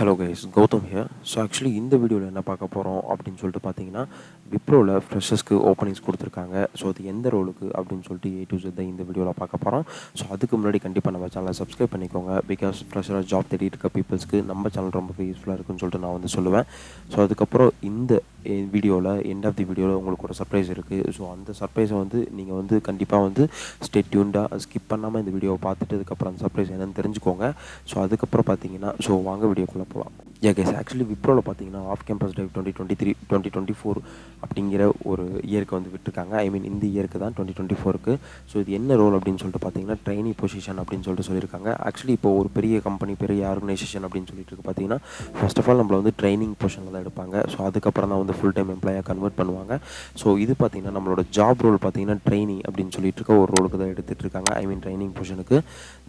Hello guys, Gowtham here. So actually இந்த வீடியோவில் என்ன பார்க்க போகிறோம் அப்படின்னு சொல்லிட்டு பார்த்தீங்கன்னா விப்ரோவில் ஃப்ரெஷர்ஸ்க்கு ஓப்பனிங்ஸ் கொடுத்துருக்காங்க. ஸோ அது எந்த ரோலுக்கு அப்படின்னு சொல்லிட்டு A to Z இந்த வீடியோவில் பார்க்க போகிறோம். ஸோ அதுக்கு முன்னாடி கண்டிப்பாக நம்ம சேனலை சப்ஸ்கிரைப் பண்ணிக்கோங்க. பிகாஸ் ஃப்ரெஷராக ஜாப் தேடிட்டு இருக்க பீப்புள்ஸ்க்கு நம்ம சேனல் ரொம்ப யூஸ்ஃபுல்லாக இருக்குன்னு சொல்லிட்டு நான் வந்து சொல்லுவேன். ஸோ அதுக்கப்புறம் இந்த வீடியோவில் எண்ட் ஆஃப் தி வீடியோவில் உங்களுக்கு ஒரு சர்ப்ரைஸ் இருக்குது. ஸோ அந்த சர்ப்ரைஸை வந்து நீங்கள் வந்து கண்டிப்பாக வந்து ஸ்டே டியூன்டாக ஸ்கிப் பண்ணாமல் இந்த வீடியோவை பார்த்துட்டு அதுக்கப்புறம் அந்த சர்ப்ரைஸ் என்னென்னு தெரிஞ்சுக்கோங்க. ஸோ அதுக்கப்புறம் பார்த்தீங்கன்னா வாங்க வீடியோக்குள்ளே போகலாம். கேஸ் ஆக்சுவலி விப்ரோவில் பார்த்தீங்கன்னா ஆஃப் கேம்பஸ் ட்ரைவ் 2024 அப்படிங்கிற ஒரு இயருக்கு வந்து விட்டுருக்காங்க. ஐ மீன் இந்த இயருக்கு தான் 2024க்கு. ஸோ இது என்ன ரோல் அப்படின்னு சொல்லிட்டு பார்த்தீங்கன்னா ட்ரைனி பொசிஷன் அப்படின்னு சொல்லிட்டு சொல்லியிருக்காங்க. ஆக்சுவலி இப்போ ஒரு பெரிய கம்பெனி பெரிய ஆர்கனைசேஷன் அப்படின்னு சொல்லிட்டு இருக்கு பார்த்தீங்கன்னா ஃபர்ஸ்ட் ஆஃப் ஆல் நம்மளை வந்து ட்ரைனிங் பொசிஷனில் தான் எடுப்பாங்க. ஸோ அதுக்கப்புறம் தான் வந்து ஃபுல் டைம் எம்ப்ளாயாக கன்வெர்ட் பண்ணுவாங்க. ஸோ இது பார்த்தீங்கன்னா நம்மளோட ஜாப் ரோல் பார்த்தீங்கன்னா ட்ரைனி அப்படின்னு சொல்லிட்டு இருக்க ஒரு ரோலுக்கு தான் எடுத்துகிட்டு இருக்காங்க. ஐ மீன் ட்ரைனிங் பொசிஷனுக்கு.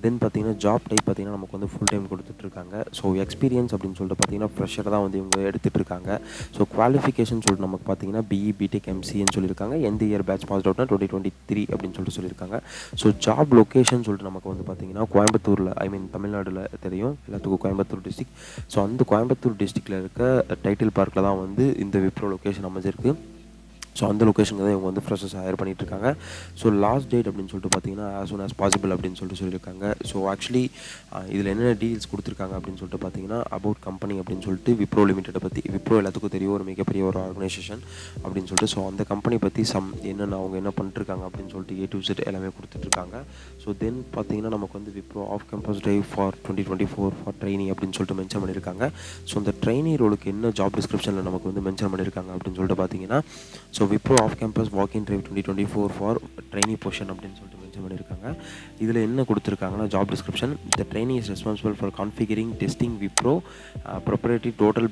தென் பார்த்தீங்கன்னா ஜாப் டைப் பார்த்தீங்கன்னா நமக்கு வந்து ஃபுல் டைம் கொடுத்துட்ருக்காங்க. ஸோ எக்ஸ்பீரியன்ஸ் அப்படின்னு சொல்லிட்டு பார்த்தீங்கன்னா ஃப்ரெஷர் தான் வந்து இவங்க எடுத்துகிட்டு இருக்காங்க. ஸோ குவாலிஃபிகேஷன் சொல்லிட்டு நமக்கு பார்த்தீங்கன்னா BE BTech MCன்னு சொல்லியிருக்காங்க. எந்த இயர் பேட்ச் பாஸ் அவுட்னா 2023 அப்படின்னு சொல்லிட்டு சொல்லியிருக்காங்க. ஸோ ஜாப் லொக்கேஷன் சொல்லிட்டு நமக்கு வந்து பார்த்தீங்கன்னா கோயம்புத்தூரில், ஐ மீன் தமிழ்நாட்டில் தெரியும் எல்லாத்துக்கும் கோயம்புத்தூர் டிஸ்ட்ரிக்ட். ஸோ அந்த கோயம்புத்தூர் டிஸ்ட்ரிக்டில் இருக்க டைட்டில் பார்க்கில் தான் வந்து இந்த விப்ரோ லொக்கேஷன் அமைஞ்சிருக்கு. ஸோ அந்த லொக்கேஷனுக்கு தான் இவங்க வந்து ஃப்ரெஷர்ஸ் ஹையர் பண்ணிகிட்ருக்காங்க. ஸோ லாஸ்ட் டேட் அப்படின்னு சொல்லிட்டு பார்த்தீங்கன்னா as soon as possible அப்படின்னு சொல்லிட்டு சொல்லியிருக்காங்க. ஸோ ஆக்சுவலி இதில் என்னென்ன டீல்ஸ் கொடுத்துருக்காங்க அப்படின்னு சொல்லிட்டு பார்த்தீங்கன்னா அபவுட் கம்பெனி அப்படின்னு சொல்லிட்டு விப்ரோ லிமிட்டடை பற்றி, விப்ரோ எல்லாத்துக்கும் தெரியும் ஒரு மிகப்பெரிய ஒரு ஆர்கனைசேஷன் அப்படின்னு சொல்லிட்டு. ஸோ அந்த கம்பெனி பற்றி என்னென்ன அவங்க என்ன பண்ணிட்டுருக்காங்க அப்படின்னு சொல்லிட்டு A to Z எல்லாமே கொடுத்துட்ருக்காங்க. ஸோ தென் பார்த்தீங்கன்னா நமக்கு வந்து Wipro off campus drive for 2024 for trainee அப்படின்னு சொல்லிட்டு மென்ஷன் பண்ணியிருக்காங்க. ஸோ இந்த ட்ரைனி ரோலுக்கு என்ன ஜாப் டிஸ்கிரிப்ஷனில் நமக்கு வந்து மென்ஷன் பண்ணியிருக்காங்க அப்படின்னு சொல்லிட்டு பார்த்தீங்கன்னா Wipro off campus walk in drive 2024 for trainee position அப்படின்னு சொல்லிட்டு மென்ஷன் பண்ணியிருக்காங்க. இதில் என்ன கொடுத்துருக்காங்கன்னா job description, the trainee is responsible for configuring testing Wipro proprietary total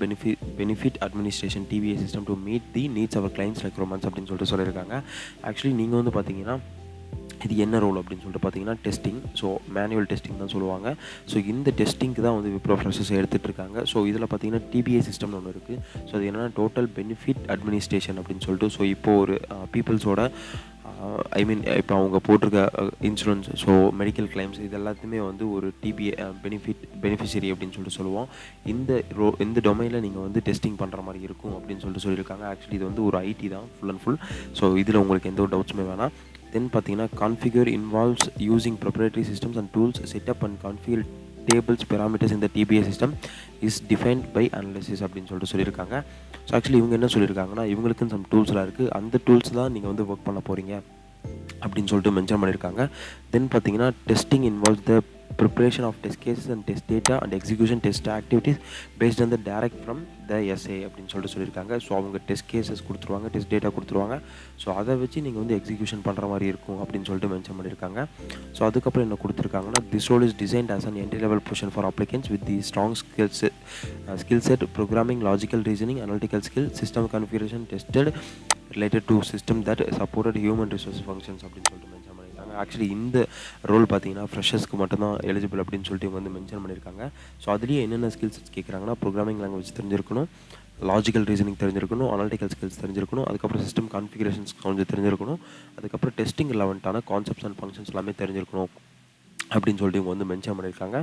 benefit administration TBA system to meet the needs our clients requirements அப்படின்னு சொல்லிட்டு சொல்லியிருக்காங்க. ஆக்சுவலி நீங்கள் வந்து பார்த்தீங்கன்னா இது என்ன ரோல் அப்படின்னு சொல்லிட்டு பார்த்தீங்கன்னா டெஸ்டிங். ஸோ மேனுவல் டெஸ்டிங் தான் சொல்லுவாங்க. ஸோ இந்த டெஸ்டிங்க்கு தான் வந்து விப்ரோ ஃப்ரெஷர்ஸ் எடுத்துகிட்டு இருக்காங்க. ஸோ இதில் பார்த்தீங்கன்னா TBA சிஸ்டம்னு ஒன்று இருக்குது. ஸோ அது என்னென்னா டோட்டல் பெனிஃபிட் அட்மினிஸ்ட்ரேஷன் அப்படின்னு சொல்லிட்டு. ஸோ இப்போது ஒரு பீப்புள்ஸோட ஐ மீன் இப்போ அவங்க போட்டிருக்க இன்சூரன்ஸ், ஸோ மெடிக்கல் கிளைம்ஸ் இது எல்லாத்தையுமே வந்து ஒரு TBA பெனிஃபிஷரி அப்படின்னு சொல்லிட்டு சொல்லுவோம். இந்த டொமைனில் நீங்கள் வந்து டெஸ்டிங் பண்ணுற மாதிரி இருக்கும் அப்படின்னு சொல்லிட்டு சொல்லியிருக்காங்க. ஆக்சுவலி இது வந்து ஒரு IT தான் ஃபுல் அண்ட் ஃபுல். ஸோ இதில் உங்களுக்கு எந்த ஒரு டவுட்ஸுமே வேணாம். தென் பார்த்தீங்கன்னா configure involves using proprietary systems and tools setup and configure tables parameters இந்த TBA system is defined by analysis அப்படின்னு சொல்லிட்டு சொல்லியிருக்காங்க. ஸோ ஆக்சுவலி இவங்க என்ன சொல்லியிருக்காங்கன்னா இவங்களுக்குன்னு சம் டூல்ஸ்லாம் இருக்குது. அந்த டூல்ஸ் தான் நீங்கள் வந்து ஒர்க் பண்ண போகிறீங்க அப்படின்னு சொல்லிட்டு மென்ஷன் பண்ணியிருக்காங்க. தென் பார்த்தீங்கன்னா testing involves the preparation of test cases and test data and execution test activities based on the direct from the SA அப்படின்னு சொல்லிட்டு சொல்லியிருக்காங்க. ஸோ அவங்க டெஸ்ட் கேசஸ் கொடுத்துருவாங்க, டெஸ்ட் டேட்டா கொடுத்துருவாங்க. ஸோ அதை வச்சு நீங்கள் வந்து எக்ஸிக்யூஷன் பண்ணுற மாதிரி இருக்கும் அப்படின்னு சொல்லிட்டு மென்ஷன் பண்ணியிருக்காங்க. ஸோ அதுக்கப்புறம் என்ன கொடுத்துருக்காங்கன்னா this role is designed as an entry level position for applicants with the strong skill set programming, logical reasoning, analytical skill, system configuration tested related to system that supported human resource functions அப்படின்னு சொல்லிட்டு mention பண்ணியிருக்காங்க. Actually இந்த role பார்த்தீங்கன்னா ஃப்ரெஷர்ஸ்க்கு மட்டும்தான் eligible அப்படின்னு சொல்லிட்டு இவங்க வந்து மென்ஷன் பண்ணியிருக்காங்க. ஸோ அதுலேயே என்னென்ன ஸ்கில்ஸ் கேட்குறாங்கன்னா ப்ரோக்ராமிங் லாங்குவேஜ் தெரிஞ்சிருக்கணும், லாஜிக்கல் ரீசனிங் தெரிஞ்சிருக்கணும், அனாலிட்டிக்கல் ஸ்கில்ஸ் தெரிஞ்சிருக்கணும், அதுக்கப்புறம் சிஸ்டம் கான்ஃபிகரேஷன்ஸ் கொஞ்சம் தெரிஞ்சிருக்கணும், அதுக்கப்புறம் டெஸ்டிங் ரிலவெண்ட்டான கான்செப்ட்ஸ் அண்ட் ஃபங்க்ஷன்ஸ் எல்லாமே தெரிஞ்சிருக்கணும் அப்படின்னு சொல்லிட்டு இவங்க வந்து மென்ஷன் பண்ணியிருக்காங்க.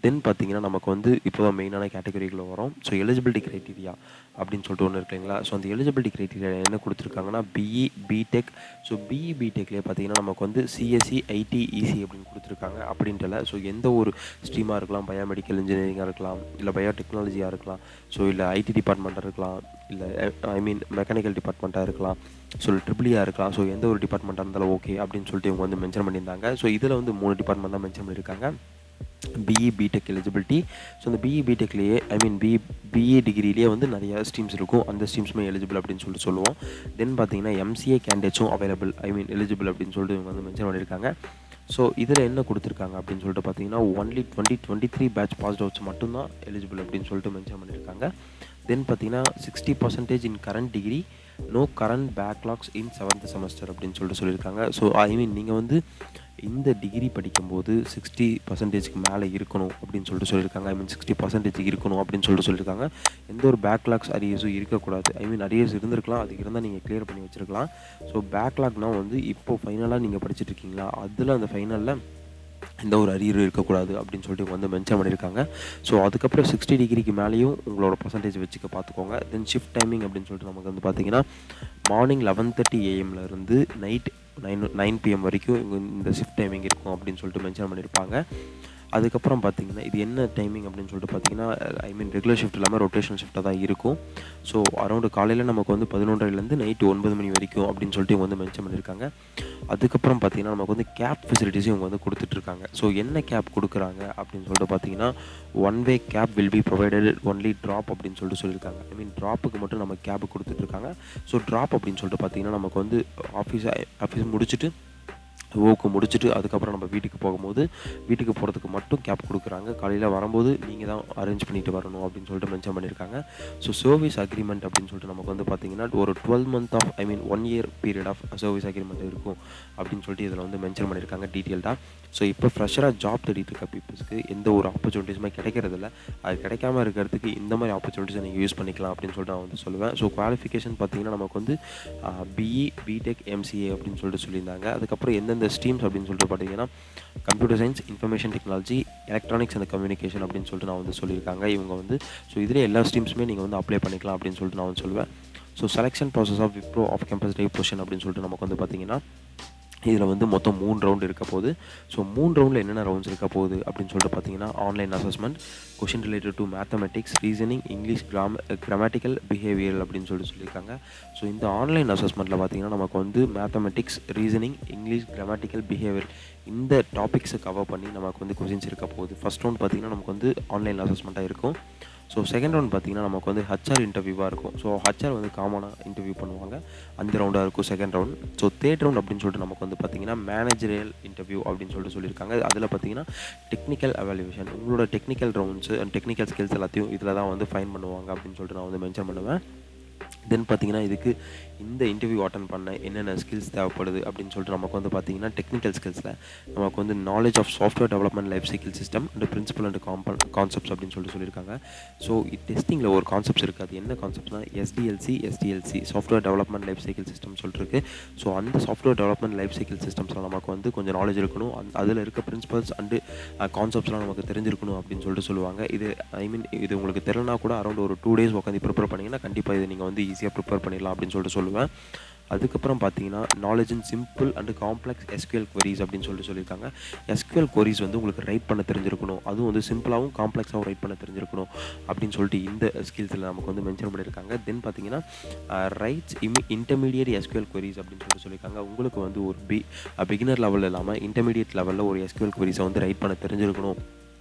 தென் பார்த்தீங்கன்னா நமக்கு வந்து இப்போ தான் மெயினான கேட்டகரிகளை வரும். ஸோ எலிஜிபிலிட்டி க்ரைட்டீரியா அப்படின்னு சொல்லிட்டு ஒன்று இருக்குங்களா. ஸோ அந்த எலிஜிபிலிட்டி க்ரைட்டீரியா என்ன கொடுத்துருக்காங்கன்னா BE BTech. ஸோ BE BTechலேயே பார்த்தீங்கன்னா நமக்கு வந்து CSE IT EC அப்படின்னு கொடுத்துருக்காங்க. அப்படின்ட்டு ஸோ எந்த ஒரு ஸ்ட்ரீமாக இருக்கலாம், பயோமெடிக்கல் இன்ஜினியரிங்காக இருக்கலாம், இல்லை பயோடெக்னாலஜியாக இருக்கலாம், ஸோ இல்லை IT டிபார்ட்மெண்ட்டாக இருக்கலாம், இல்லை ஐ மீன் மெக்கானிக்கல் டிபார்ட்மெண்ட்டாக இருக்கலாம், ஸோ ட்ரிபிளியாக இருக்கலாம். ஸோ எந்த ஒரு டிபார்ட்மெண்ட்டாக இருந்தாலும் ஓகே அப்படின்னு சொல்லிட்டு இவங்க வந்து மென்ஷன் பண்ணியிருந்தாங்க. ஸோ இதில் வந்து 3 டிபார்ட்மெண்ட் தான் மென்ஷன் பண்ணியிருக்காங்க. BE BTech eligibility. ஸோ இந்த BE BTechலேயே ஐ மீன் BE டிகிரிலேயே வந்து நிறைய ஸ்ட்ரீம்ஸ் இருக்கும். அந்த ஸ்ட்ரீம்ஸுமே எலிஜிபிள் அப்படின்னு சொல்லிட்டு சொல்லுவோம். தென் பார்த்தீங்கன்னா MCA கேண்டிடேட்ஸும் அவைலபிள், ஐ மீன் எலிஜிபிள் அப்படின்னு சொல்லிட்டு இவங்க வந்து மென்ஷன் பண்ணியிருக்காங்க. ஸோ இதில் என்ன கொடுத்துருக்காங்க அப்படின்னு சொல்லிட்டு பார்த்தீங்கன்னா ஒன்லி 2023 பேட்ச் பாஸ் அவுட்ஸ் மட்டும்தான் எலிஜிபிள் அப்படின்னு சொல்லிட்டு மென்ஷன் பண்ணியிருக்காங்க. தென் பார்த்தீங்கன்னா 60% in current degree, no current backlogs in 7th semester அப்படின்னு சொல்லிட்டு சொல்லியிருக்காங்க. ஸோ ஐ மீன் நீங்கள் வந்து இந்த டிகிரி படிக்கும்போது 60%க்கு மேலே இருக்கணும் அப்படின்னு சொல்லிட்டு சொல்லியிருக்காங்க. ஐ மீன் 60% இருக்கணும் அப்படின்னு சொல்லிட்டு சொல்லியிருக்காங்க. எந்த ஒரு பேக்லாக்ஸ் அரியர்ஸும் இருக்கக்கூடாது. ஐ மீன் அரியர்ஸ் இருந்திருக்கலாம், அதுக்கு இருந்தால் நீங்கள் கிளியர் பண்ணி வச்சுருக்கலாம். ஸோ பேக்லாக்னால் வந்து இப்போது ஃபைனலாக நீங்கள் படிச்சுட்டு இருக்கீங்களா, அதில் அந்த ஃபைனலில் எந்த ஒரு அரியரும் இருக்கக்கூடாது அப்படின்னு சொல்லிட்டு இவங்க வந்து மென்ஷன் பண்ணியிருக்காங்க. ஸோ அதுக்கப்புறம் 60 டிகிரிக்கு மேலேயும் உங்களோட பர்சன்டேஜ் வச்சுக்க பார்த்துக்கோங்க. தென் ஷிஃப்ட் டைமிங் அப்படின்னு சொல்லிட்டு நமக்கு வந்து பார்த்தீங்கன்னா மார்னிங் 11:30 AM நைட் 9 PM வரைக்கும் இந்த ஷிஃப்ட் டைமிங் இருக்கும் அப்படின்னு சொல்லிட்டு மென்ஷன் பண்ணியிருப்பாங்க. அதுக்கப்புறம் பார்த்தீங்கன்னா இது என்ன டைமிங் அப்படின்னு சொல்லிட்டு பார்த்தீங்கன்னா ரெகுலர் ஷிஃப்ட் இல்லாமல் ரொட்டேஷனல் ஷிஃப்ட்டாக தான் இருக்கும். ஸோ அரௌண்டு காலையில் நமக்கு வந்து 11:30லேருந்து நைட்டு 9 மணி வரைக்கும் அப்படின்னு சொல்லிட்டு இவங்க வந்து மென்ஷன் பண்ணியிருக்காங்க. அதுக்கப்புறம் பார்த்தீங்கன்னா நமக்கு வந்து கேப் ஃபெசிலிட்டிஸும் இவங்க வந்து கொடுத்துட்ருக்காங்க. ஸோ என்ன கேப் கொடுக்குறாங்க அப்படின்னு சொல்லிட்டு பார்த்தீங்கன்னா one way cab will be provided only drop அப்படின்னு சொல்லிட்டு சொல்லியிருக்காங்க. ட்ராப்புக்கு மட்டும் நம்ம கேப் கொடுத்துட்ருக்காங்க. ஸோ ட்ராப் அப்படின்னு சொல்லிட்டு பார்த்தீங்கன்னா நமக்கு வந்து ஆஃபீஸ் முடிச்சுட்டு ஒர்க்கு முடிச்சுட்டு அதுக்கப்புறம் நம்ம வீட்டுக்கு போகும்போது வீட்டுக்கு போகிறதுக்கு மட்டும் கேப் கொடுக்குறாங்க. காலையில் வரும்போது நீங்கள் தான் அரேஞ்ச் பண்ணிட்டு வரணும் அப்படின்னு சொல்லிட்டு மென்ஷன் பண்ணியிருக்காங்க. ஸோ சர்வீஸ் அக்ரிமெண்ட் அப்படின்னு சொல்லிட்டு நமக்கு வந்து பார்த்திங்கன்னா ஒரு 12 month of 1 year period of service agreement இருக்கும் அப்படின்னு சொல்லிட்டு இதில் வந்து மென்ஷன் பண்ணியிருக்காங்க டீட்டெயில்டாக. ஸோ இப்போ ஃப்ரெஷராக ஜாப் தேடிட்டு இருக்க பீப்புள்ஸ்க்கு எந்த ஒரு ஆப்பர்ச்சுனிட்டிஸுமே கிடைக்கிறதில்ல. அது கிடைக்காம இருக்கிறதுக்கு இந்த மாதிரி ஆப்பர்ச்சுனிட்டிஸை நீங்கள் யூஸ் பண்ணிக்கலாம் அப்படின்னு சொல்லிட்டு நான் வந்து சொல்லுவேன். ஸோ குவாலிஃபிகேஷன் பார்த்திங்கன்னா நமக்கு வந்து பிஇ, பிடெக், எம்சிஏ அப்படின்னு சொல்லிட்டு சொல்லியிருந்தாங்க. அதுக்கப்புறம் எந்தெந்த ஸ்ட்ரீம்ஸ் அப்படின்னு சொல்லிட்டு பார்த்தீங்கன்னா computer science, information technology, electronics and communication அப்படின்னு சொல்லிட்டு நான் வந்து சொல்லியிருக்காங்க இவங்க வந்து. ஸோ இதில் எல்லா ஸ்ட்ரீம்ஸுமே நீங்கள் வந்து அப்ளை பண்ணிக்கலாம் அப்படின்னு சொல்லிட்டு நான் வந்து சொல்லுவேன். So selection process of Wipro off campus type position அப்படின்னு சொல்லிட்டு நமக்கு வந்து பார்த்திங்கன்னா இதில் வந்து மொத்தம் 3 ரவுண்டு இருக்க போகுது. ஸோ 3 ரவுண்டில் என்னென்ன ரவுண்ட்ஸ் இருக்க போகுது அப்படின்னு சொல்லிட்டு பார்த்தீங்கன்னா online assessment, question related to mathematics, reasoning, English, grammatical, behaviour அப்படின்னு சொல்லிட்டு சொல்லியிருக்காங்க. ஸோ இந்த ஆன்லைன் அசஸ்மெண்ட்டில் பார்த்தீங்கன்னா நமக்கு வந்து mathematics, reasoning, English, grammatical, behaviour இந்த டாபிக்ஸை கவர் பண்ணி நமக்கு வந்து கொஷின்ஸ் இருக்க போகுது. ஃபஸ்ட் ரவுண்ட் பார்த்தீங்கன்னா நமக்கு வந்து ஆன்லைன் அசஸ்மெண்ட்டாக இருக்கும். ஸோ செகண்ட் ரவுண்ட் பார்த்திங்கன்னா நமக்கு வந்து ஹச்ஆர் இன்டர்வியூவாக இருக்கும். ஸோ ஹச்ஆர் வந்து காமனாக இன்டர்வியூ பண்ணுவாங்க, அந்த ரவுண்டாக இருக்கும் second round. So third round அப்படின்னு சொல்லிட்டு நமக்கு வந்து பார்த்திங்கன்னா மேனேஜரியல் இன்டர்வியூ அப்படின்னு சொல்லிட்டு சொல்லியிருக்காங்க. அதில் பார்த்திங்கன்னா டெக்னிக்கல் எவாலுவேஷன், உங்களோட technical rounds and technical skills எல்லாத்தையும் இதில் தான் வந்து ஃபைன் பண்ணுவாங்க அப்படின்னு சொல்லிட்டு நான் வந்து மென்ஷன் பண்ணுவேன். தென் பார்த்திங்கன்னா இதுக்கு இந்த இன்டர்வியூ அட்டன் பண்ண என்னென்ன ஸ்கில்ஸ் தேவைப்படுது அப்படின்னு சொல்லிட்டு நமக்கு வந்து பார்த்திங்கன்னா டெக்னிக்கல் ஸ்கில்ஸில் நமக்கு வந்து knowledge of software development life cycle system and principle and concepts அப்படின்னு சொல்லிட்டு சொல்லியிருக்காங்க. ஸோ டெஸ்டிங்கில் ஒரு கான்செப்ட்ஸ் இருக்குது. அது என்ன கான்செப்ட்னா SDLC software development life cycle system சொல்லிருக்கு. ஸோ அந்த சாஃப்ட்வேர் டெவலப்மெண்ட் லைஃப் சைக்கிள் சிஸ்டம்ஸில் நமக்கு வந்து கொஞ்சம் நாலேஜ் இருக்கணும், அதில் இருக்க பிரின்சிபல்ஸ் அண்டு கான்செப்ட்ஸ்லாம் நமக்கு தெரிஞ்சிருக்கணும் அப்படின்னு சொல்லிட்டு சொல்லுவாங்க. இது உங்களுக்கு தெரியலனா கூட அரௌண்ட் ஒரு 2 days உட்காந்து ப்ரிப்பேர் பண்ணிங்கன்னா கண்டிப்பாக இது நீங்கள் வந்து ஈஸியாக ப்ரிப்பேர் பண்ணிடலாம் அப்படின்னு சொல்லிட்டு சொல்லுவேன். அதுக்கப்புறம் பார்த்தீங்கன்னா knowledge in simple and complex SQL queries அப்படின்னு சொல்லியிருக்காங்க. எஸ்கியூஎல் queries வந்து உங்களுக்கு ரைட் பண்ண தெரிஞ்சிருக்கணும், அதுவும் வந்து சிம்பிளாகவும் காம்ப்ளெக்ஸாகவும் ரைட் பண்ண தெரிஞ்சிருக்கணும் அப்படின்னு சொல்லிட்டு இந்த ஸ்கில்ஸில் நமக்கு வந்து மென்ஷன் பண்ணியிருக்காங்க. தென் பார்த்தீங்கன்னா ரைட்ஸ் இன்டர்மீடியட் எஸ்கியூஎல் queries அப்படின்னு சொல்லியிருக்காங்க. உங்களுக்கு வந்து ஒரு பிகினர் லெவலில் இல்லாமல் இன்டர்மீடியட் லெவலில் ஒரு எஸ்கியூஎல் queries வந்து ரைட் பண்ண தெரிஞ்சிருக்கணும்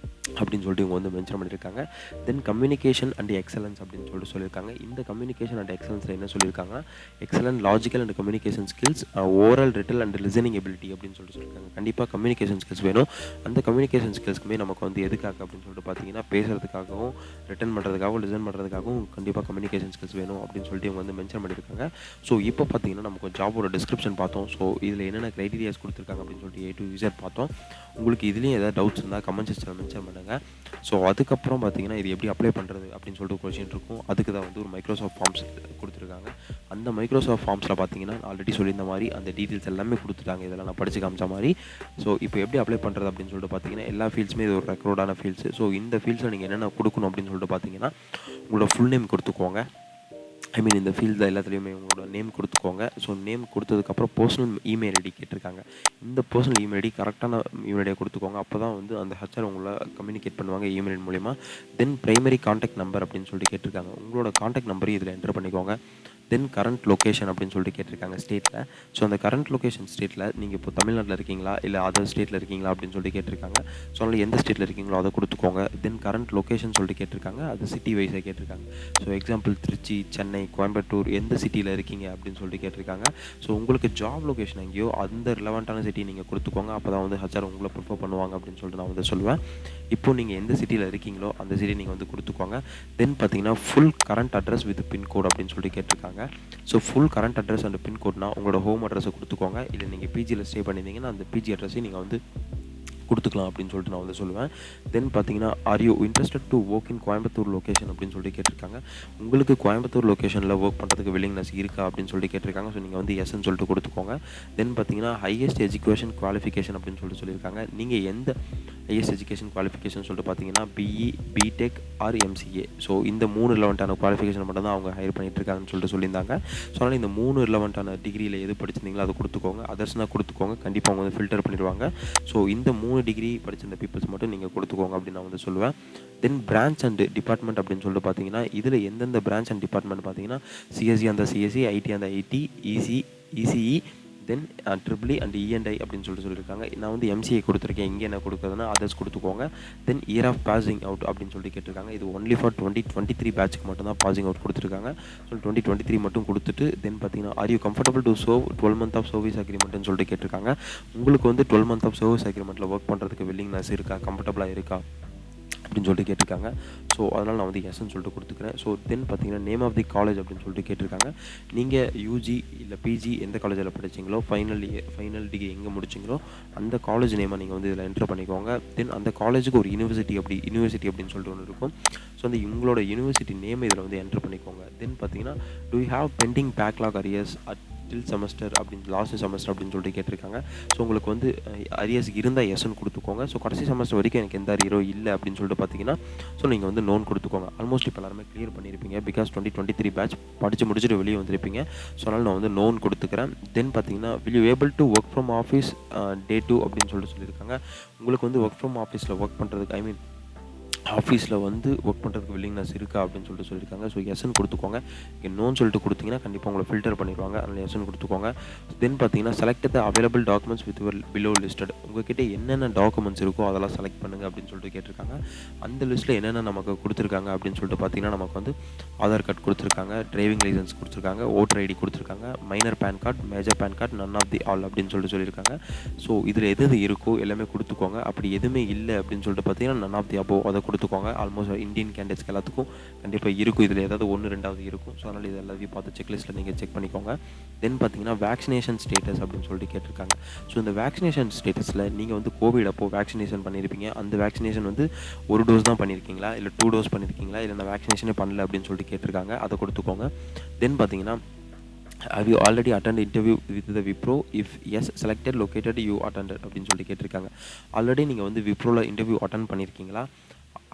அப்படின்னு சொல்லிட்டு இவங்க வந்து மென்ஷன் பண்ணியிருக்காங்க. தென் கம்யூனிகேஷன் அண்ட் எக்ஸலன்ஸ் அப்படின்னு சொல்லியிருக்காங்க. இந்த கம்யூனிகேஷன் அண்ட் எக்ஸலன்ஸில் என்ன சொல்லியிருக்காங்கன்னா excellent logical and communication skills, oral, return and listening ability அப்படின்னு சொல்லியிருக்காங்க. கண்டிப்பாக கம்யூனிகேஷன் ஸ்கில்ஸ் வேணும். அந்த கம்யூனிகேஷன் ஸ்கில்ஸ்க்குமே நமக்கு வந்து எதுக்காக அப்படின்னு சொல்லிட்டு பார்த்தீங்கன்னா பேசுகிறதுக்காகவும், ரிட்டன் பண்ணுறதுக்காகவும், லிசன் பண்ணுறதுக்காகவும் கண்டிப்பாக கம்யூனிகேஷன் ஸ்கில்ஸ் வேணும் அப்படின்னு சொல்லிட்டு இவங்க வந்து மென்ஷன் பண்ணியிருக்காங்க. ஸோ இப்போ பார்த்தீங்கன்னா நமக்கு ஜாபோட டிஸ்கிரிப்ஷன் பார்த்தோம். ஸோ இதில் என்னென்ன க்ரைட்டீரியாஸ் கொடுத்துருக்காங்க அப்படின்னு சொல்லிட்டு A to Z பார்த்தோம். உங்களுக்கு இதுலேயும் ஏதாவது டவுட்ஸ் இருந்தால் கமெண்ட் செக்ஷனில் மென்ஷன் பண்ணுங்கள். ஸோ அதுக்கப்புறம் பார்த்தீங்கன்னா இது எப்படி அப்ளை பண்ணுறது அப்படின்னு சொல்லிட்டு கொஸ்டின் இருக்கும். அதுக்கு தான் வந்து ஒரு மைக்ரோசாஃப்ட் ஃபார்ம்ஸ் கொடுத்துருக்காங்க. அந்த மைக்ரோசாஃப்ட் ஃபார்ம்ஸில் பார்த்தீங்கன்னா ஆல்ரெடி சொல்லியிருந்த மாதிரி அந்த டீட்டெயில்ஸ் எல்லாமே கொடுத்துட்டாங்க, இதெல்லாம் நான் படித்து காமிச்ச மாதிரி. ஸோ இப்போ எப்படி அப்ளை பண்ணுறது அப்படின்னு சொல்லிட்டு பார்த்தீங்கன்னா எல்லா ஃபீல்ட்ஸுமே இது ஒரு ரெக்ரூடான ஃபீல்ட்ஸு. ஸோ இந்த ஃபீல்ட்ஸில் நீங்கள் என்னென்ன கொடுக்கணும் அப்படின்னு சொல்லிட்டு பார்த்தீங்கன்னா உங்களோட ஃபுல் நேம் கொடுத்துக்கோங்க. இந்த ஃபீல்டில் எல்லாத்துலேயுமே உங்களோட நேம் கொடுத்துக்கோங்க. ஸோ நேம் கொடுத்ததுக்கப்புறம் பர்சனல் இமெயில் ஐடி கேட்டிருக்காங்க. இந்த பர்சனல் இமெயில் ஐடி கரெக்டான இமெயில் ஐடியை கொடுத்துக்கோங்க. அப்போ தான் வந்து அந்த ஹச்ஆர் உங்களை கம்யூனிகேட் பண்ணுவாங்க இமெயில் மூலிமா. தென் ப்ரைமரி கான்டாக்ட் நம்பர் அப்படின்னு சொல்லிட்டு கேட்டிருக்காங்க. உங்களோட கான்டாக்ட் நம்பரையும் இதில் என்டர் பண்ணிக்கோங்க. தென் கரண்ட் லொக்கேஷன் அப்படின்னு சொல்லிட்டு கேட்டிருக்காங்க ஸ்டேட்டில். ஸோ அந்த கரண்ட் லொக்கேஷன் ஸ்டேட்டில் நீங்கள் இப்போ தமிழ்நாட்டில் இருக்கீங்களா இல்லை அதர் ஸ்டேட்டில் இருக்கீங்களா அப்படின்னு சொல்லிட்டு கேட்டிருக்காங்க. ஸோ அதனால் எந்த ஸ்டேட்டில் இருக்கீங்களோ அதை கொடுத்துக்கோங்க. தென் கரண்ட் லொக்கேஷன் சொல்லிட்டு கேட்டிருக்காங்க, அது சிட்டி வைஸாக கேட்டிருக்காங்க. ஸோ எக்ஸாம்பிள் திருச்சி, சென்னை, கோயம்புத்தூர் எந்த சிட்டியில் இருக்கீங்க அப்படின்னு சொல்லிட்டு கேட்டிருக்காங்க. ஸோ உங்களுக்கு ஜாப் லொக்கேஷன் எங்கேயோ அந்த ரிலவெண்ட்டான சிட்டி நீங்கள் கொடுத்துக்கோங்க. அப்போ தான் வந்து ஹச்ஆர் உங்களை ப்ரிஃபர் பண்ணுவாங்க அப்படின்னு சொல்லிட்டு நான் வந்து சொல்லுவேன். இப்போ நீங்கள் எந்த சிட்டியில் இருக்கீங்களோ அந்த சிட்டி நீங்கள் வந்து கொடுத்துக்கோங்க. தென் பார்த்தீங்கன்னா full current address with pincode அப்படின்னு சொல்லிட்டு கேட்டிருக்காங்க. So full current address and பின்கோட்னா உங்களோட ஹோம் அட்ரஸை கொடுத்துக்கோங்க. இல்லை நீங்கள் பிஜியில் ஸ்டே பண்ணியிருந்தீங்கன்னா அந்த பிஜி அட்ரஸையும் நீங்கள் வந்து கொடுத்துக்கலாம் அப்படின்னு சொல்லிட்டு நான் வந்து சொல்லுவேன். தென் பார்த்தீங்கன்னா, are you interested to work in Coimbatore location அப்படின்னு சொல்லிட்டு கேட்டிருக்காங்க. உங்களுக்கு கோயம்புத்தூர் லொக்கேஷனில் ஒர்க் பண்ணுறதுக்கு வில்லிங்னஸ் இருக்கா அப்படின்னு சொல்லிட்டு கேட்டிருக்காங்க. ஸோ நீங்கள் வந்து எஸ்ன்னு சொல்லிட்டு கொடுத்துக்கோங்க. தென் பார்த்தீங்கன்னா, ஹையஸ்ட் எஜுகேஷன் குவாலிஃபிகேஷன் அப்படின்னு சொல்லிட்டு சொல்லியிருக்காங்க. நீங்கள் எந்த ஹையஸ்ட் எஜுகேஷன் குவாலிஃபிகேஷன் சொல்லிட்டு பார்த்தீங்கன்னா BE, BTech or MCA. So இந்த 3 ரிலவெண்ட்டான குவாலிஃபிகேஷன் மட்டும் தான் அவங்க ஹையர் பண்ணிட்டு இருக்காங்கன்னு சொல்லிட்டு சொல்லியிருந்தாங்க. ஸோ அதனால் இந்த 3 ரிலவெண்ட்டான டிகிரியில் எது படிச்சிருந்தீங்களோ அதை கொடுத்துக்கோங்க. அதர்ஸ்னால் கொடுத்துக்கோங்க. கண்டிப்பாக அவங்க வந்து ஃபில்டர் பண்ணிடுவாங்க. ஸோ இந்த 3 டிகிரி படிச்சிருந்த பீப்புள்ஸ் மட்டும் நீங்கள் கொடுத்துக்கோங்க அப்படின்னு நான் வந்து சொல்லுவேன். தென் பிரான்ச் அண்ட் டிபார்ட்மெண்ட் அப்படின்னு சொல்லிட்டு பார்த்தீங்கன்னா, இதில் எந்தெந்த பிரான்ச் அண்ட் டிபார்ட்மெண்ட் பார்த்தீங்கன்னா, சிஎஸ்சி அந்த சிஎஸ்சி, ஐடி அந்த IT, ECE, then triple and ENI அப்படின்னு சொல்லியிருக்காங்க. நான் வந்து எம்சிஏ கொடுத்துருக்கேன். இங்கே என்ன கொடுக்குறதுனா அதர்ஸ் கொடுத்துக்கோங்க. தென் இயர் ஆஃப் பாசிங் அவுட் அப்படின்னு சொல்லிட்டு கேட்டிருக்காங்க. இது ஒன்லி ஃபார் 2023 பேட்ச்க்கு மட்டும் தான் பாசிங் அவுட் கொடுத்துருக்காங்க. ஸோ 2023 மட்டும் கொடுத்துட்டு தென் பார்த்தீங்கன்னா, are you comfortable to serve 12 month of service அக்ரிமெண்ட்னு சொல்லிட்டு கேட்டிருக்காங்க. உங்களுக்கு வந்து 12 month ஆஃப் சர்வீஸ் அக்ரிமெண்ட்டில் ஒர்க் பண்ணுறதுக்கு வில்லிங்னஸ் இருக்கா, கம்ஃபர்டபுளாக இருக்கா அப்படின்னு சொல்லிட்டு கேட்டிருக்காங்க. ஸோ அதனால் நான் வந்து எஸ்ன்னு சொல்லிட்டு கொடுத்துக்கிறேன். ஸோ தென் பார்த்தீங்கன்னா, நேம் ஆஃப் தி காலேஜ் அப்படின்னு சொல்லிட்டு கேட்டிருக்காங்க. நீங்கள் யூஜி இல்லை பிஜி எந்த காலேஜில் படிச்சிங்களோ, ஃபைனல் டிகிரி எங்கே முடிச்சிங்களோ அந்த காலேஜ் நேமை நீங்கள் வந்து இதில் என்ட்ரு பண்ணிக்கோங்க. தென் அந்த காலேஜுக்கு ஒரு யூனிவர்சிட்டி அப்படின்னு சொல்லிட்டு ஒன்று இருக்கும். ஸோ அந்த உங்களோட யூனிவர்சிட்டி நேம் இதில் வந்து என்ட்ரு பண்ணிக்கோங்க. தென் பார்த்தீங்கன்னா, do you have pending backlog arrears at till semester அப்படின்னு லாஸ்ட் செமஸ்டர் அப்படின்னு சொல்லிட்டு கேட்டிருக்காங்க. ஸோ உங்களுக்கு வந்து அரியர்ஸ் இருந்தால் எஸ்ன்னு கொடுத்துக்கோங்க. ஸோ கடைசி செமஸ்டர் வரைக்கும் எனக்கு எந்த அரியரோ இல்லை அப்படின்னு சொல்லிட்டு பார்த்தீங்கன்னா, ஸோ நீங்கள் வந்து நோன் கொடுத்துக்கோங்க. ஆல்மோஸ்ட் இப்போ எல்லாருமே கிளியர் பண்ணியிருப்பீங்க. பிகாஸ் 2023 பேட்ச் படித்து முடிச்சுட்டு வெளியே வந்திருப்பீங்க. ஸோ அதனால் நான் வந்து நோன் கொடுத்துக்கிறேன். தென் பார்த்தீங்கன்னா, will you able to work from office day 2 அப்படின்னு சொல்லிட்டு சொல்லியிருக்காங்க. உங்களுக்கு வந்து ஒர்க் ஃப்ரம் ஆஃபீஸில் ஒர்க் பண்ணுறதுக்கு ஆஃபீஸில் வந்து ஒர்க் பண்ணுறதுக்கு வில்லிங்னஸ் இருக்கா அப்படின்னு சொல்லிட்டு சொல்லியிருக்காங்க. ஸோ எஸ்ன்னு கொடுத்துக்கோங்க. இங்கே நோன்னு சொல்லிட்டு கொடுத்தீங்கன்னா கண்டிப்பாக உங்களை ஃபில்டர் பண்ணிடுவாங்க. அதனால் எஸ்ன்னு கொடுத்துக்கோங்க. தென் பார்த்தீங்கன்னா, select the available documents with below listed. உங்கள்கிட்ட என்னென்ன டாக்குமெண்ட்ஸ் இருக்கோ அதெல்லாம் செலக்ட் பண்ணுங்கள் அப்படின்னு சொல்லிட்டு கேட்டிருக்காங்க. அந்த லிஸ்ட்டில் என்னென்ன நமக்கு கொடுத்துருக்காங்க அப்படின்னு சொல்லிட்டு பார்த்தீங்கன்னா, நமக்கு வந்து ஆதார் கார்டு கொடுத்துருக்காங்க, டிரைவிங் லைசன்ஸ் கொடுத்துருக்காங்க, ஓட்டர் ஐடி கொடுத்துருக்காங்க, minor PAN card, major PAN card, none of the all அப்படின்னு சொல்லிட்டு சொல்லியிருக்காங்க. ஸோ இதில் எது இருக்கோ எல்லாமே கொடுத்துக்கோங்க. அப்படி எதுவுமே இல்லை அப்படின்னு சொல்லிட்டு பார்த்தீங்கன்னா, நன் ஆஃப் தி அபோவ் அதை கொடுத்துக்கோங்க. ஆல்மோஸ்ட் இந்தியன் கேண்டிடேட்ஸ்க்கு எல்லாத்துக்கும் கண்டிப்பாக இருக்கும். இதில் ஏதாவது 1-2 இருக்கும். ஸோ அதனால் இது எல்லாத்தையும் பார்த்து செக்லிஸ்ட்டில் நீங்கள் செக் பண்ணிக்கோங்க. தென் பார்த்தீங்கன்னா, வேக்சினேஷன் ஸ்டேட்டஸ் அப்படின்னு சொல்லிட்டு கேட்டிருக்காங்க. ஸோ இந்த வேக்சினேஷன் ஸ்டேட்டஸில் நீங்கள் வந்து கோவிட் அப்போது வேக்சினேஷன் பண்ணியிருப்பீங்க. அந்த வேக்சினேஷன் வந்து 1 டோஸ் தான் பண்ணியிருக்கீங்களா, இல்லை 2 டோஸ் பண்ணியிருக்கீங்களா, இல்லை நான் வேக்சினேஷனே பண்ணல அப்படின்னு சொல்லிட்டு கேட்டிருக்காங்க. அதை கொடுத்துக்கோங்க. தென் பார்த்தீங்கன்னா, have you already attended interview with the Wipro? If yes, selected located you attended அப்படின்னு சொல்லிட்டு கேட்டிருக்காங்க. ஆல்ரெடி நீங்கள் வந்து விப்ரோவில் இன்டர்வியூ அட்டன் பண்ணியிருக்கீங்களா,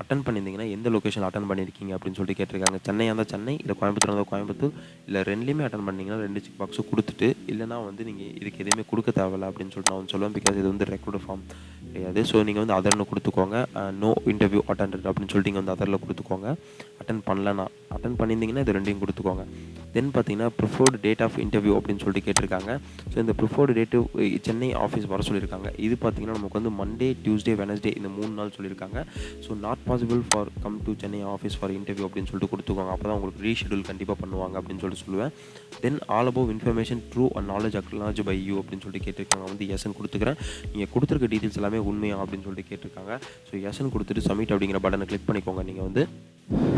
அட்டன் பண்ணியிருந்தீங்கன்னா எந்த லொக்கேஷனில் அட்டன் பண்ணியிருக்கீங்க அப்படின்னு சொல்லிட்டு கேட்டிருக்காங்க. சென்னையாக இருந்தால் சென்னை, இல்லை கோயம்புத்தூர் இருந்தால் கோயம்புத்தூர், இல்லை ரெண்டுலேயுமே அட்டன் பண்ணிங்கன்னா 2 செக் பாக்ஸும் கொடுத்துட்டு, இல்லைனா வந்து நீங்கள் இதுக்கு எதுவுமே கொடுக்க தேவையில்ல அப்படின்னு சொல்லிட்டு நான் வந்து சொல்லுவேன். பிகாஸ் இது வந்து ரெக்ரூட் ஃபார்ம் கிடையாது. ஸோ நீங்கள் வந்து அதர்னு கொடுத்துக்கோங்க. நோ இன்டர்வியூ அட்டெண்டட் அப்படின்னு சொல்லிட்டு நீங்கள் வந்து அதரில் கொடுத்துக்கோங்க. அட்டன் பண்ணலன்னா, அட்டன் பண்ணியிருந்தீங்கன்னா இது 2யும் கொடுத்துக்கோங்க. தென் பார்த்தீங்கன்னா, ப்ரிஃபர்டு டேட் ஆஃப் இன்டர்வியூ அப்படின்னு சொல்லிட்டு கேட்டிருக்காங்க. ஸோ இந்த ப்ரிஃபர்டு டேட்டு சென்னை ஆஃபீஸ் வர சொல்லியிருக்காங்க. இது பார்த்தீங்கன்னா நமக்கு வந்து மண்டே, டியூஸ்டே, வெனஸ்டே இந்த 3 நாள் சொல்லியிருக்காங்க. So not possible for come to Chennai office for interview அப்படின்னு சொல்லிட்டு கொடுத்துக்கோங்க. அப்போ தான் உங்களுக்கு ரீஷெடியூல் கண்டிப்பாக பண்ணுவாங்க அப்படின்னு சொல்லிட்டு சொல்லுவேன். Then all above information true and knowledge acknowledge by you அப்படின்னு சொல்லிட்டு கேட்டிருக்காங்க. வந்து எஸ்ன்னு கொடுத்துக்கிறேன். நீங்கள் கொடுத்துருக்க டீட்டெயில்ஸ் எல்லாமே உண்மையா அப்படின்னு சொல்லிட்டு கேட்டிருக்காங்க. ஸோ எஸ்ன்னு கொடுத்துட்டு சப்மிட் அப்படிங்கிற பட்டனை கிளிக் பண்ணிக்கோங்க. நீங்கள் வந்து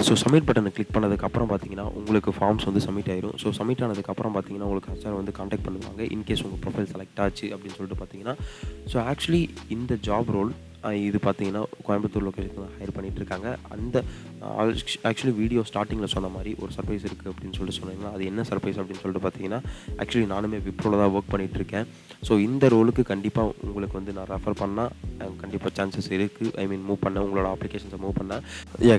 ஸோ சப்மிட் பட்டனை கிளிக் பண்ணதுக்கப்புறம் பார்த்தீங்கன்னா, உங்களுக்கு ஃபார்ம்ஸ் வந்து சப்மிட் ஆயிரும். ஸோ சப்மிட் ஆனதுக்கப்புறம் பார்த்தீங்கன்னா, உங்களுக்கு ஹச்ஆர் வந்து கான்டாக்ட் பண்ணுவாங்க. இன்கேஸ் உங்கள் ப்ரொஃபைல் செலக்ட் ஆச்சு அப்படின்னு சொல்லிட்டு பார்த்தீங்கன்னா. ஸோ ஆக்சுவலி இந்த ஜாப் ரோல் இது பார்த்தீங்கன்னா கோயம்புத்தூர் லொக்கேஷன் தான் ஹையர் பண்ணிகிட்ருக்காங்க. அந்த ஆக்சுவலி வீடியோ ஸ்டார்டிங்கில் சொன்ன மாதிரி ஒரு சர்ப்ரைஸ் இருக்குது அப்படின்னு சொல்லிட்டு சொன்னீங்கன்னா, அது என்ன சர்ப்ரைஸ் அப்படின்னு சொல்லிட்டு பார்த்தீங்கன்னா, ஆக்சுவலி நானுமே விப்ரோவில் தான் ஒர்க் பண்ணிகிட்ருக்கேன். ஸோ இந்த ரோலுக்கு கண்டிப்பாக உங்களுக்கு வந்து நான் ரெஃபர் பண்ணால் கண்டிப்பாக சான்சஸ் இருக்குது. மூவ் பண்ண உங்களோட அப்ளிகேஷன்ஸை மூவ் பண்ண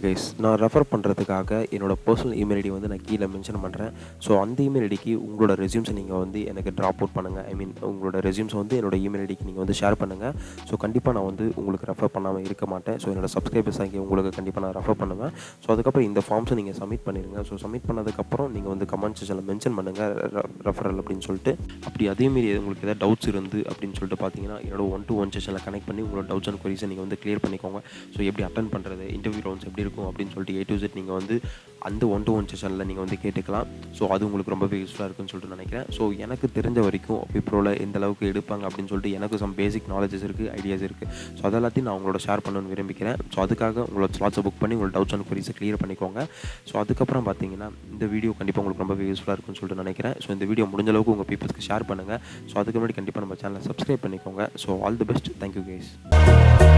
கைஸ், நான் ரெஃபர் பண்ணுறதுக்காக என்னோடய பர்சனல் இமெயில் ஐடி வந்து நான் கீழே மென்ஷன் பண்ணுறேன். ஸோ அந்த இமெயில் ஐடிக்கு உங்களோட ரெஸ்யூம்ஸை நீங்கள் வந்து எனக்கு ட்ராப் அவுட் பண்ணுங்கள். உங்களோட ரெஸ்யூம்ஸை வந்து என்னோட இமெயில் ஐடிக்கு நீங்கள் வந்து ஷேர் பண்ணுங்கள். ஸோ கண்டிப்பாக நான் வந்து உங்களுக்கு ரெஃபர் பண்ணாமல் இருக்க மாட்டேன். ஸோ என்னோடய சப்ஸ்கிரைபர்ஸ் ஆகி உங்களுக்கு கண்டிப்பாக நான் ரெஃபர் பண்ணுவேன். ஸோ அதுக்கப்புறம் இந்த ஃபார்ம்ஸை நீங்கள் சப்மிட் பண்ணிடுங்க. ஸோ சப்மிட் பண்ணதுக்கப்புறம் நீங்கள் வந்து கமெண்ட் செக்ஷனில் மென்ஷன் பண்ணுங்கள் ரெஃபரல் அப்படின்னு சொல்லிட்டு. அப்படி அதேமாரி உங்களுக்கு ஏதாவது டவுட்ஸ் இருந்து அப்படின்னு சொல்லிட்டு பார்த்தீங்கன்னா, என்னோட 1-to-1 செஷனில் கனெக்ட் பண்ணி உங்களோட டவுட்ஸ் அண்ட் குவரிஸை நீங்கள் வந்து கிளியர் பண்ணிக்கோங்க. ஸோ எப்படி அட்டன் பண்ணுறது, இன்டர்வியூ ரவுண்ட்ஸ் எப்படி இருக்கும் அப்படின்னு சொல்லிட்டு A to Z நீங்கள் வந்து அந்த ஒன் டு ஒன் செஷனில் நீங்கள் வந்து கேட்டுக்கலாம். ஸோ அது உங்களுக்கு ரொம்பவே யூஸ்ஃபுல்லாக இருக்குன்னு சொல்லிட்டு நினைக்கிறேன். ஸோ எனக்கு தெரிஞ்ச வரைக்கும் விப்ரோவில் எந்த அளவுக்கு எடுப்பாங்க அப்படின்னு சொல்லிட்டு எனக்கு சம் பேசிக் நாலேஜஸ் இருக்குது, ஐடியாஸ் இருக்குது. ஸோ அதெல்லாத்தையும் நான் உங்களோட ஷேர் பண்ணணும்னு விரும்பிக்கிறேன். ஸோ அதுக்காக உங்களோட ஸ்லாட்ஸை புக் பண்ணி உங்களோட டவுட்ஸ் அண்ட் குவரிஸை கிளியர் பண்ணிக்கோங்க. ஸோ அதுக்கப்புறம் பார்த்தீங்கன்னா இந்த வீடியோ கண்டிப்பாக உங்களுக்கு ரொம்பவே யூஸ்ஃபுல்லாக இருக்குன்னு சொல்லிட்டு நினைக்கிறேன். ஸோ இந்த வீடியோ முடிஞ்ச அளவுக்கு உங்கள் பீப்புள்ஸ்க்கு ஷேர் பண்ணுங்கள். ஸோ அதுக்கு முன்னாடி கண்டிப்பாக நம்ம சேனலை சப்ஸ்கிரைப் பண்ணிக்கோங்க. So all the best. Thank you guys.